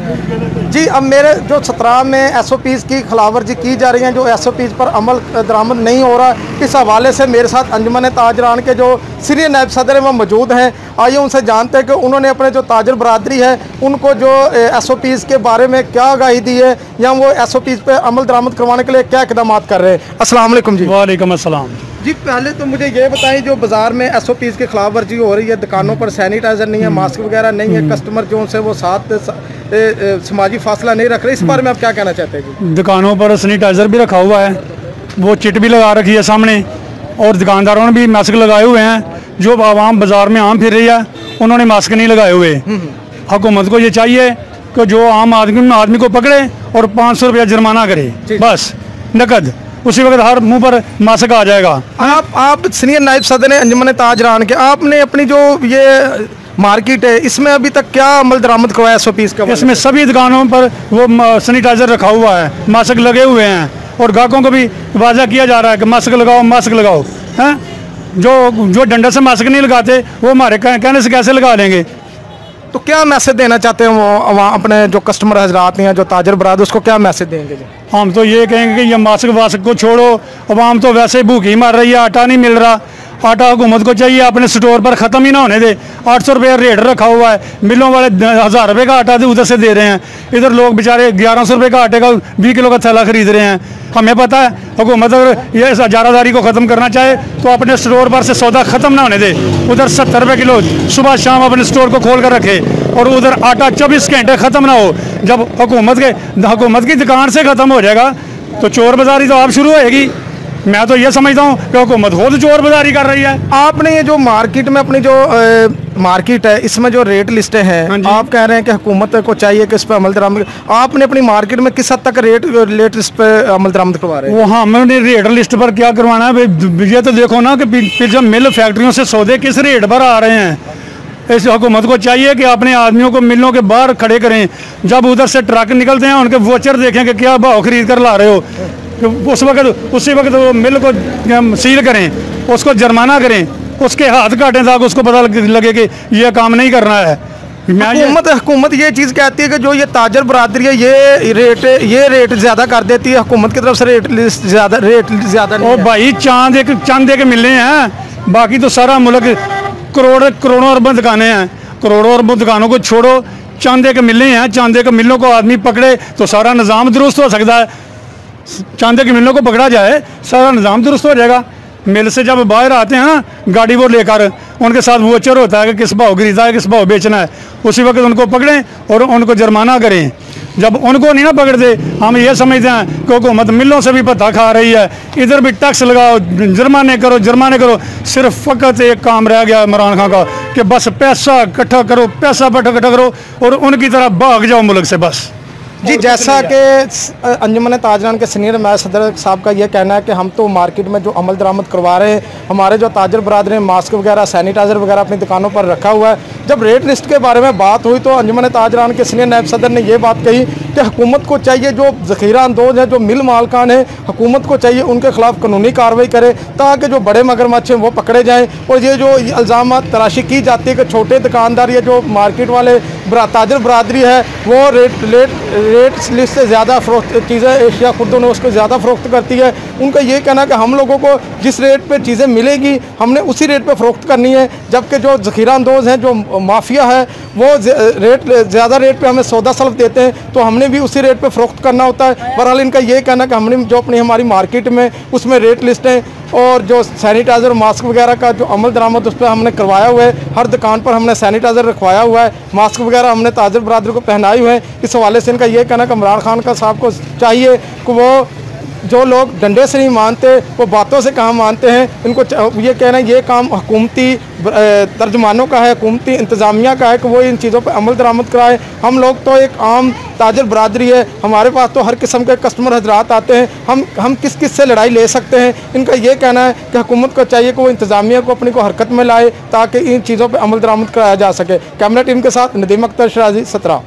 जी, अब मेरे जो 17 में SOPs की खिलाफवर्जी की जा रही हैं, जो SOPs पर अमल दरामद नहीं हो रहा, इस हवाले से मेरे साथ अंजुमन ताजरान के जो सीनियर नायब सदर हैं वो मौजूद हैं। आइए उनसे जानते हैं कि उन्होंने अपने जो ताजर बरादरी है उनको जो SOPs के बारे में क्या आगाही दी है या वो SOPs पे अमल दरामद करवाने के लिए क्या इक़दाम कर रहे हैं। अस्सलाम वालेकुम जी। वालेकुम अस्सलाम जी, पहले तो मुझे ये बताएं, जो बाज़ार में SOPs की खिलाफ वर्जी हो रही है, दुकानों पर सैनिटाइज़र नहीं है, मास्क वगैरह नहीं है, कस्टमर जो उनसे वो साथ समाजी फासला नहीं रख रहे, इस बारे में आप क्या कहना चाहते हैं जी? दुकानों पर सैनिटाइज़र भी रखा हुआ है, वो चिट भी लगा रखी है सामने, और दुकानदारों ने भी मास्क लगाए हुए हैं। जो आवाम बाज़ार में आम फिर रही है उन्होंने मास्क नहीं लगाए हुए। हुकूमत को ये चाहिए कि जो आम आदमी को पकड़े और 500 रुपया जुर्माना करे, बस नकद, उसी वक्त हर मुंह पर मास्क आ जाएगा। आप सीनियर नायब सदर हैं अंजुमन ताजरान के, आपने अपनी जो ये मार्केट है इसमें अभी तक क्या अमल दरामद करवाया SOPs का? इसमें सभी दुकानों पर वो सैनिटाइज़र रखा हुआ है, मास्क लगे हुए हैं, और ग्राहकों को भी वादा किया जा रहा है कि मास्क लगाओ, मास्क लगाओ। हैं जो डंडे से मास्क नहीं लगाते वो हमारे कहने से कैसे लगा लेंगे? तो क्या मैसेज देना चाहते हैं वो अपने जो कस्टमर हजरात हैं, जो ताजर बरादर, उसको क्या मैसेज देंगे जी? हम तो ये कहेंगे कि ये मास्क वास्क को छोड़ो, आवाम तो वैसे भूखी मर रही है, आटा नहीं मिल रहा। आटा हुकूमत को चाहिए अपने स्टोर पर ख़त्म ही ना होने दे। 800 रुपये रेट रखा हुआ है, मिलों वाले 1000 रुपये का आटा उधर से दे रहे हैं, इधर लोग बेचारे 1100 रुपये का आटे का 20 किलो का थैला खरीद रहे हैं। हमें पता है हुकूमत अगर ये जारादारी को ख़त्म करना चाहे तो अपने स्टोर पर से सौदा ख़त्म ना होने दे। उधर 70 रुपये किलो सुबह शाम अपने स्टोर को खोल कर रखे, और उधर आटा 24 घंटे ख़त्म ना हो। जब हुकूमत की दुकान से ख़त्म हो जाएगा तो चोर बाजारी तो आप शुरू होएगी। मैं तो ये समझता हूँ कि हुकूमत खुद चोर बाजारी कर रही है। आपने ये जो मार्केट में अपनी जो मार्केट है इसमें जो रेट लिस्टें हैं, आप कह रहे हैं कि हुकूमत को चाहिए कि इस पर अमल दरामद, आपने अपनी मार्केट में किस हद तक रेट लिस्ट पे अमल दरामद करवा रहे हैं? वो हाँ, हमने रेट लिस्ट पर क्या करवाना है? ये तो देखो ना कि फिर जब मिल फैक्ट्रियों से सौदे किस रेट पर आ रहे हैं। इस हुकूमत को चाहिए कि अपने आदमियों को मिलों के बाहर खड़े करें, जब उधर से ट्रक निकलते हैं उनके वोचर देखें कि क्या भाव खरीद कर ला रहे हो, उसी वक्त वो मिल को सील करें, उसको जुर्माना करें, उसके हाथ काटें ताकि उसको पता लगे कि ये काम नहीं करना है। हुकूमत ये चीज़ कहती है कि जो ये ताजर बरादरी है ये रेट ज़्यादा कर देती है, हुकूमत की तरफ से रेट ज़्यादा नहीं। और भाई चांद के मिलने हैं, बाकी तो सारा मुल्क करोड़ों अरबों दुकानें हैं। करोड़ों अरबों दुकानों को छोड़ो, चांदे के मिलें हैं, चांदे के मिलों को आदमी पकड़े तो सारा निज़ाम दुरुस्त हो सकता है। चांदे के मिलों को पकड़ा जाए सारा निज़ाम दुरुस्त हो जाएगा। मिल से जब बाहर आते हैं ना गाड़ी वो लेकर, उनके साथ वोचर होता है कि किस भाव खरीदा है, किस भाव बेचना है, उसी वक्त उनको पकड़ें और उनको जुर्माना करें। जब उनको नहीं ना पकड़ते, हम ये समझते हैं कि हुकूमत मिलों से भी भत्ता खा रही है, इधर भी टैक्स लगाओ, जुर्माने करो। सिर्फ फ़कत एक काम रह गया इमरान खान का कि बस पैसा इकट्ठा करो और उनकी तरह भाग जाओ मुल्क से बस। जी, जैसा कि अंजुमन ताजरान के सीनियर नायब सदर साहब का यह कहना है कि हम तो मार्केट में जो अमल दरामद करवा रहे हैं, हमारे जो ताजर बरादर ने मास्क वगैरह सैनिटाइज़र वगैरह अपनी दुकानों पर रखा हुआ है। जब रेट लिस्ट के बारे में बात हुई तो अंजुमन ताजरान के सीनियर नायब सदर ने यह बात कही कि हुकूमत को चाहिए जो ज़ख़ीरा अंदोज़ हैं, जो मिल मालकान हैं, हुकूमत को चाहिए उनके खिलाफ कानूनी कार्रवाई करे ताकि जो बड़े मगरमच्छ हैं वो पकड़े जाएँ। और ये जो इल्ज़ाम तराशी की जाती है कि छोटे दुकानदार या जो मार्केट वाले ताजर बरादरी है वो रेट लिस्ट से ज़्यादा फ़रोख्त चीज़ें एशिया खुर्दों ने उसको ज़्यादा फ़रोख्त करती है। उनका ये कहना है कि हम लोगों को जिस रेट पे चीज़ें मिलेगी हमने उसी रेट पे फ़रोख्त करनी है, जबकि जो ज़ख़ीरा अंदोज़ हैं, जो माफिया है, वो ज़्यादा रेट पे हमें सौदा सल्फ देते हैं तो हमने भी उसी रेट पे फ़रोख्त करना होता है। बहरहाल इनका ये कहना है कि हमने जो हमारी मार्केट में उसमें रेट लिस्टें और जो सैनिटाइज़र मास्क वगैरह का जो अमल दरामद उस पर हमने करवाया हुआ है, हर दुकान पर हमने सैनिटाइज़र रखवाया हुआ है, मास्क वगैरह हमने ताजर बरादरी को पहनाए हुए हैं। इस हवाले से इनका ये कहना है कि इमरान खान का साहब को चाहिए कि वो जो लोग डंडे से नहीं मानते वो बातों से काम मानते हैं, इनको ये कहना है ये काम हुकूमती तर्जमानों का है, हुकूमती इंतज़ामिया का है कि वो इन चीज़ों पर अमल दरामद कराए। हम लोग तो एक आम ताजर बरादरी है, हमारे पास तो हर किस्म के कस्टमर हजरात आते हैं, हम किस से लड़ाई ले सकते हैं। इनका ये कहना है कि हुकूमत को चाहिए कि वो इंतज़ामिया को अपनी को हरकत में लाए ताकि इन चीज़ों पर अमल दरामद कराया जा सके। कैमरा टीम के साथ नदीम अख्तर शराजी 17।